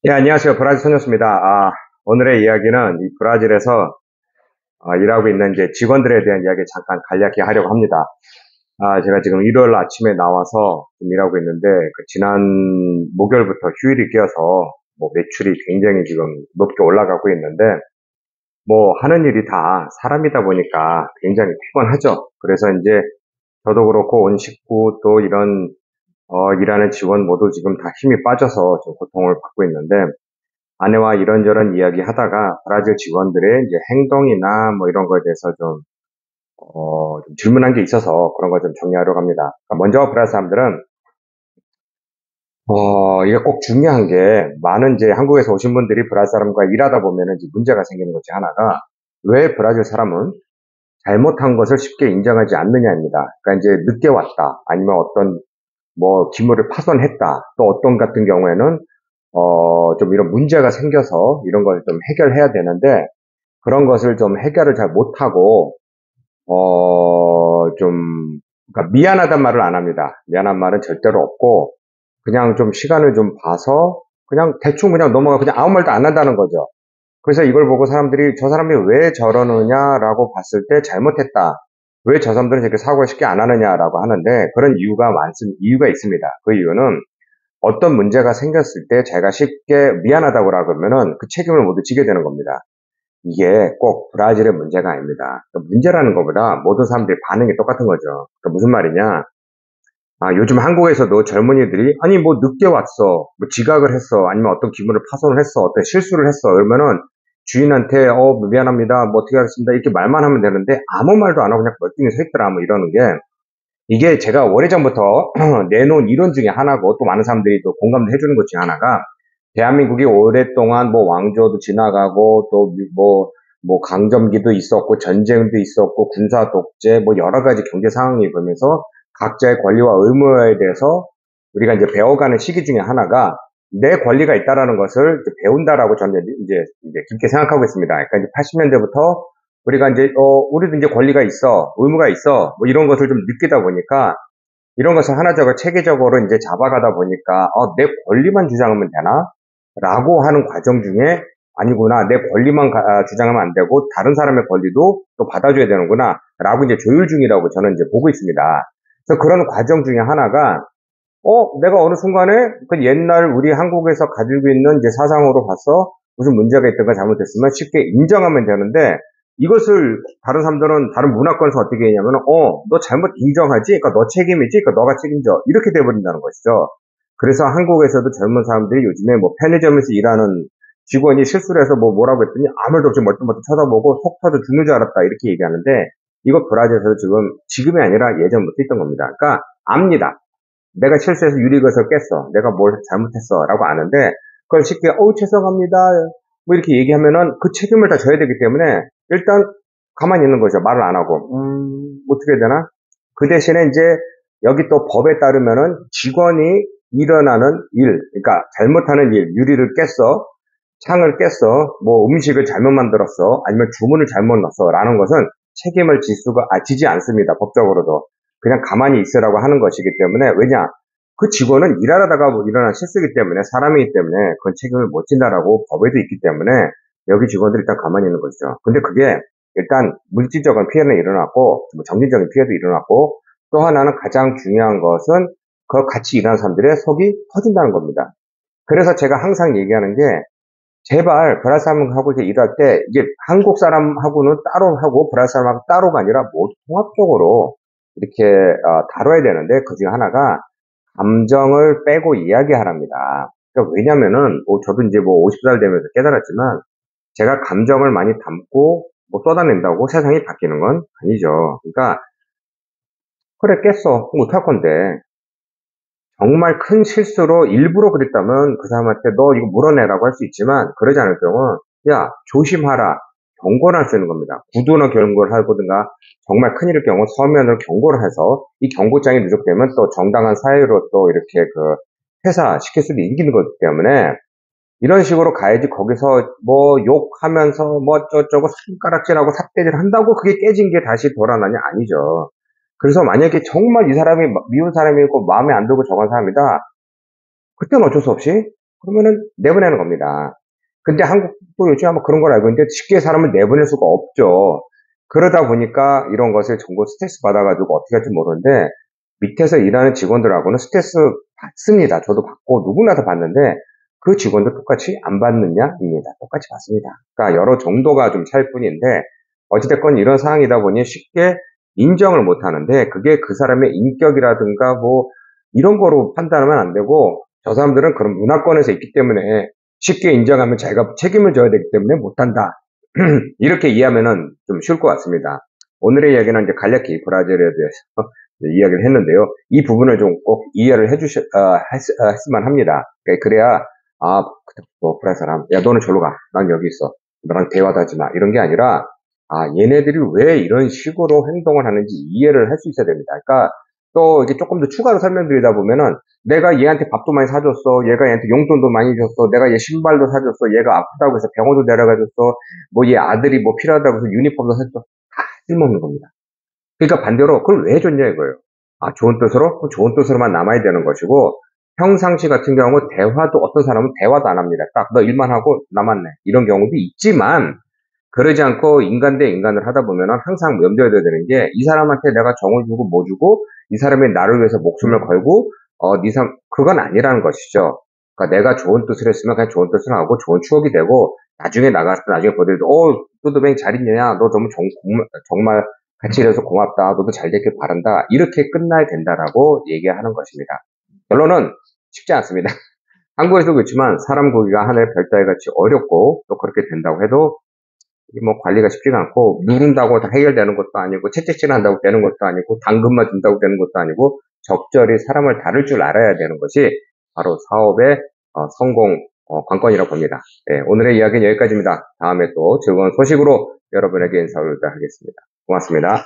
예, 안녕하세요. 브라질 소녀스입니다. 오늘의 이야기는 이 브라질에서 일하고 있는 이제 직원들에 대한 이야기 잠깐 간략히 하려고 합니다. 제가 지금 일요일 아침에 나와서 좀 일하고 있는데, 지난 목요일부터 휴일이 껴서 뭐 매출이 굉장히 지금 높게 올라가고 있는데, 뭐 하는 일이 다 사람이다 보니까 굉장히 피곤하죠. 그래서 이제 저도 그렇고 온 식구 또 이런 일하는 직원 모두 지금 다 힘이 빠져서 좀 고통을 받고 있는데, 아내와 이런저런 이야기 하다가 브라질 직원들의 이제 행동이나 뭐 이런 거에 대해서 좀 질문한 게 있어서 그런 거 좀 정리하려고 합니다. 그러니까 먼저 브라질 사람들은, 이게 꼭 중요한 게 많은 이제 한국에서 오신 분들이 브라질 사람과 일하다 보면은 이제 문제가 생기는 것 중 하나가 왜 브라질 사람은 잘못한 것을 쉽게 인정하지 않느냐입니다. 그러니까 이제 늦게 왔다, 아니면 어떤 뭐 기물을 파손했다, 또 어떤 같은 경우에는 좀 이런 문제가 생겨서 이런 걸 좀 해결해야 되는데 그런 것을 좀 해결을 잘 못하고, 좀, 그러니까 미안하단 말을 안 합니다. 미안한 말은 절대로 없고, 그냥 좀 시간을 좀 봐서, 그냥 대충 그냥 넘어가, 그냥 아무 말도 안 한다는 거죠. 그래서 이걸 보고 사람들이 저 사람이 왜 저러느냐라고 봤을 때 잘못했다. 왜 저 사람들은 저렇게 사고를 쉽게 안 하느냐라고 하는데, 그런 이유가 있습니다. 그 이유는 어떤 문제가 생겼을 때 자기가 쉽게 미안하다고 그러면은 그 책임을 모두 지게 되는 겁니다. 이게 꼭 브라질의 문제가 아닙니다. 그러니까 문제라는 것보다 모든 사람들이 반응이 똑같은 거죠. 그러니까 무슨 말이냐? 요즘 한국에서도 젊은이들이 아니 뭐 늦게 왔어, 뭐 지각을 했어, 아니면 어떤 기물을 파손을 했어, 어떤 실수를 했어, 그러면은 주인한테 미안합니다, 뭐 어떻게 하겠습니다 이렇게 말만 하면 되는데 아무 말도 안 하고 그냥 멀뚱히 서 있더라 뭐 이러는 게 이게 제가 오래전부터 내놓은 이론 중에 하나고 또 많은 사람들이 또 공감도 해주는 것 중에 하나가 대한민국이 오랫동안 뭐 왕조도 지나가고 또 뭐 강점기도 있었고 전쟁도 있었고 군사 독재 뭐 여러 가지 경제 상황이 보면서 각자의 권리와 의무에 대해서 우리가 이제 배워가는 시기 중에 하나가 내 권리가 있다라는 것을 이제 배운다라고 저는 이제 깊게 생각하고 있습니다. 그러니까 이제 80년대부터 우리가 이제 우리도 이제 권리가 있어, 의무가 있어, 뭐 이런 것을 좀 느끼다 보니까 이런 것을 하나적으로 체계적으로 이제 잡아가다 보니까 내 권리만 주장하면 되나? 라고 하는 과정 중에 아니구나, 내 권리만 주장하면 안 되고 다른 사람의 권리도 또 받아줘야 되는구나 라고 이제 조율 중이라고 저는 이제 보고 있습니다. 그래서 그런 과정 중에 하나가 내가 어느 순간에 그 옛날 우리 한국에서 가지고 있는 이제 사상으로 봐서 무슨 문제가 있던가 잘못했으면 쉽게 인정하면 되는데 이것을 다른 사람들은 다른 문화권에서 어떻게 했냐면 너 잘못 인정하지? 그러니까 너 책임이지? 그러니까 너가 책임져. 이렇게 돼버린다는 것이죠. 그래서 한국에서도 젊은 사람들이 요즘에 뭐 편의점에서 일하는 직원이 실수를 해서 뭐라고 했더니 아무 말도 없이 멀뚱멀뚱 쳐다보고 속 터져 죽는 줄 알았다 이렇게 얘기하는데 이거 브라질에서 지금이 아니라 예전부터 있던 겁니다. 그러니까 압니다. 내가 실수해서 유리구에서 깼어. 내가 뭘 잘못했어. 라고 아는데, 그걸 쉽게, 죄송합니다. 뭐 이렇게 얘기하면은 그 책임을 다 져야 되기 때문에, 일단 가만히 있는 거죠. 말을 안 하고. 어떻게 해야 되나? 그 대신에 이제, 여기 또 법에 따르면은 직원이 일어나는 일, 그러니까 잘못하는 일, 유리를 깼어. 창을 깼어. 뭐 음식을 잘못 만들었어. 아니면 주문을 잘못 넣었어. 라는 것은 책임을 지지 않습니다. 법적으로도. 그냥 가만히 있으라고 하는 것이기 때문에, 왜냐? 그 직원은 일하다가 뭐 일어난 실수이기 때문에, 사람이기 때문에, 그건 책임을 못 진다라고 법에도 있기 때문에, 여기 직원들이 일단 가만히 있는 것이죠. 근데 그게, 일단, 물질적인 피해는 일어났고, 뭐 정신적인 피해도 일어났고, 또 하나는 가장 중요한 것은, 그 같이 일하는 사람들의 속이 터진다는 겁니다. 그래서 제가 항상 얘기하는 게, 제발 브라질 사람하고 이제 일할 때 이게 한국 사람하고는 따로 하고 브라질 사람하고 따로가 아니라 모두 통합적으로 이렇게 다뤄야 되는데 그 중에 하나가 감정을 빼고 이야기하랍니다. 그러니까 왜냐면은 저도 이제 뭐 50살 되면서 깨달았지만 제가 감정을 많이 담고 뭐 쏟아낸다고 세상이 바뀌는 건 아니죠. 그러니까 그래 깼어 못할 건데 정말 큰 실수로 일부러 그랬다면 그 사람한테 너 이거 물어내라고 할 수 있지만 그러지 않을 경우 야 조심하라 경고를 할 수 있는 겁니다. 구두나 경고를 하거든가 정말 큰일일 경우 서면으로 경고를 해서 이 경고장이 누적되면 또 정당한 사유로 또 이렇게 그 회사시킬 수도 있는 거기 때문에 이런 식으로 가야지 거기서 뭐 욕하면서 뭐 어쩌고 손가락질하고 삿대질 한다고 그게 깨진 게 다시 돌아나냐 아니죠. 그래서 만약에 정말 이 사람이 미운 사람이고 마음에 안 들고 저건 사람이다. 그때는 어쩔 수 없이 그러면은 내보내는 겁니다. 근데 한국도 요즘 아마 그런 걸 알고 있는데 쉽게 사람을 내보낼 수가 없죠. 그러다 보니까 이런 것을 전부 스트레스 받아가지고 어떻게 할지 모르는데 밑에서 일하는 직원들하고는 스트레스 받습니다. 저도 받고 누구나 다 받는데 그 직원도 똑같이 안 받느냐입니다. 똑같이 받습니다. 그러니까 여러 정도가 좀 차일 뿐인데 어찌됐건 이런 상황이다 보니 쉽게 인정을 못 하는데 그게 그 사람의 인격이라든가 뭐 이런 거로 판단하면 안 되고 저 사람들은 그런 문화권에서 있기 때문에 쉽게 인정하면 자기가 책임을 져야 되기 때문에 못한다. 이렇게 이해하면은 좀 쉬울 것 같습니다. 오늘의 이야기는 이제 간략히 브라질에 대해서 이야기를 했는데요. 이 부분을 좀 꼭 이해를 했으면 합니다. 그래야, 너 브라질 사람, 야, 너는 절로 가. 난 여기 있어. 너랑 대화도 하지 마. 이런 게 아니라, 얘네들이 왜 이런 식으로 행동을 하는지 이해를 할 수 있어야 됩니다. 그러니까, 또 이게 조금 더 추가로 설명드리다 보면은, 내가 얘한테 밥도 많이 사줬어. 얘가 얘한테 용돈도 많이 줬어. 내가 얘 신발도 사줬어. 얘가 아프다고 해서 병원도 데려가줬어. 뭐 얘 아들이 뭐 필요하다고 해서 유니폼도 사줬어. 다 쓸모없는 겁니다. 그러니까 반대로 그걸 왜 줬냐 이거예요. 좋은 뜻으로? 그럼 좋은 뜻으로만 남아야 되는 것이고 평상시 같은 경우 대화도 어떤 사람은 대화도 안 합니다. 딱 너 일만 하고 남았네. 이런 경우도 있지만 그러지 않고 인간 대 인간을 하다 보면은 항상 염두에 둬야 되는 게 이 사람한테 내가 정을 주고 뭐 주고 이 사람이 나를 위해서 목숨을 걸고 그건 아니라는 것이죠. 그러니까 내가 좋은 뜻을 했으면 그냥 좋은 뜻을 하고 좋은 추억이 되고 나중에 나가서 나중에 보더라도 뚜드뱅 잘 있느냐 너 너무 정말 같이 일해서 고맙다 너도 잘 되길 바란다 이렇게 끝나야 된다라고 얘기하는 것입니다. 결론은 쉽지 않습니다. 한국에서도 그렇지만 사람 구기가 하늘의 별 따위 같이 어렵고 또 그렇게 된다고 해도 뭐 관리가 쉽지가 않고 누른다고 다 해결되는 것도 아니고 채찍질 한다고 되는 것도 아니고 당근만 준다고 되는 것도 아니고 적절히 사람을 다룰 줄 알아야 되는 것이 바로 사업의 성공 관건이라고 봅니다. 네, 오늘의 이야기는 여기까지입니다. 다음에 또 즐거운 소식으로 여러분에게 인사를 하겠습니다. 고맙습니다.